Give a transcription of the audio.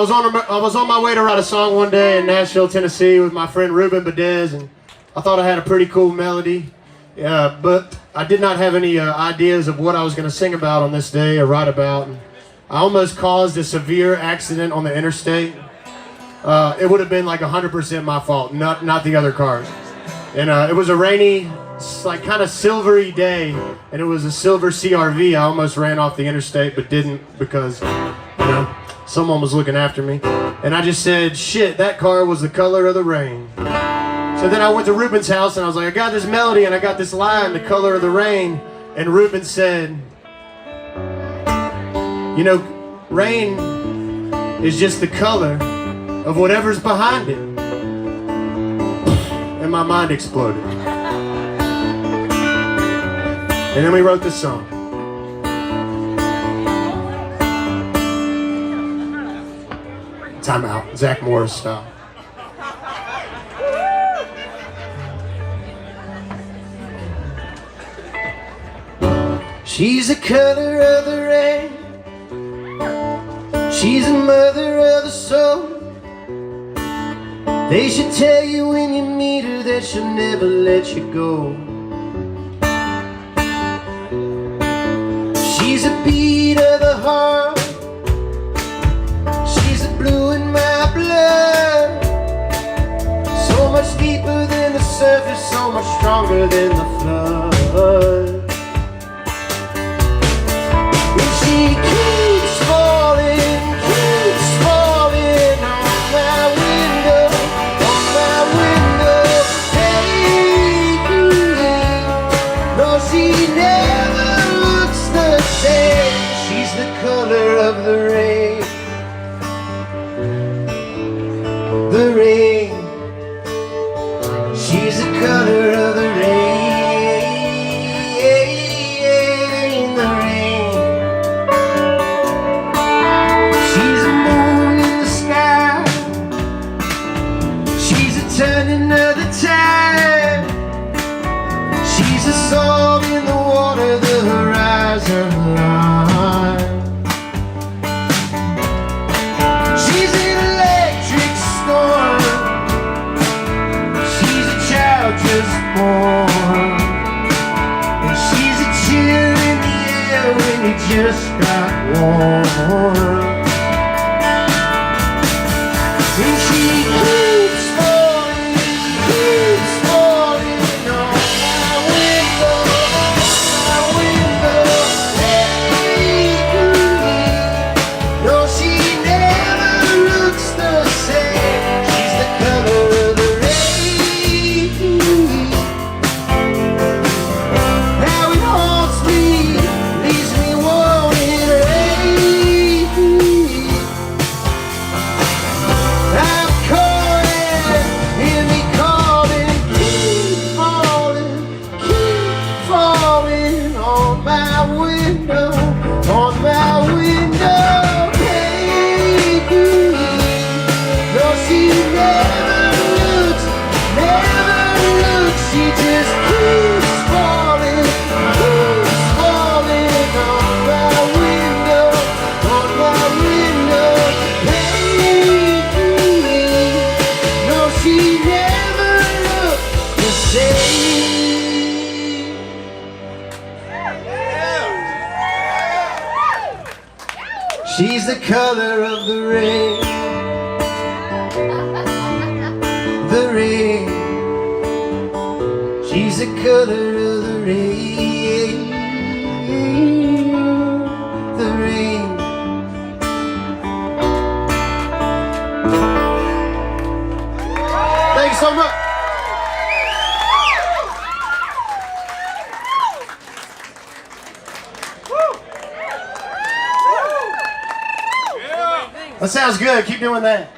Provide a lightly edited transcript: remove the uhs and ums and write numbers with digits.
I was on my way to write a song one day in Nashville, Tennessee with my friend Ruben Badez, and I thought I had a pretty cool melody, but I did not have any ideas of what I was going to sing about on this day or write about. And I almost caused a severe accident on the interstate. It would have been like 100% my fault, not the other cars. And it was a rainy, like kind of silvery day, and it was a silver CRV. I almost ran off the interstate, but didn't because, someone was looking after me. And I just said, shit, that car was the color of the rain. So then I went to Ruben's house and I was like, I got this melody and I got this line, the color of the rain. And Ruben said, rain is just the color of whatever's behind it. And my mind exploded. And then we wrote this song. Time out, Zach Morris style. She's the color of the rain. She's the mother of the soul. They should tell you when you meet her that she'll never let you go. She's a beat of the heart. She's the blue in my blood. So much deeper than the surface, so much stronger than the flood. And she keeps falling on my window, hey, no, she never looks the same. She's the color of the rain. The rain. She's the color of the rain. The rain. She's a moon in the sky. She's a turning of the tide. She's a salt in the water, the horizon line. She's an electric storm. She's a child just born. And she's a chill in the air when you just got warm. And she keeps falling on my window, hey, no, she never looks the same. She's the color of the rain. How it haunts me, leaves me wanting rain. I'm calling, hear me calling, keep falling on my window, hey, no, she never looks, she just keeps falling on my window, hey, no, she never looks the same. She's the color of the rain. The rain. She's the color of the rain. The rain. Thanks so much. That sounds good. Keep doing that.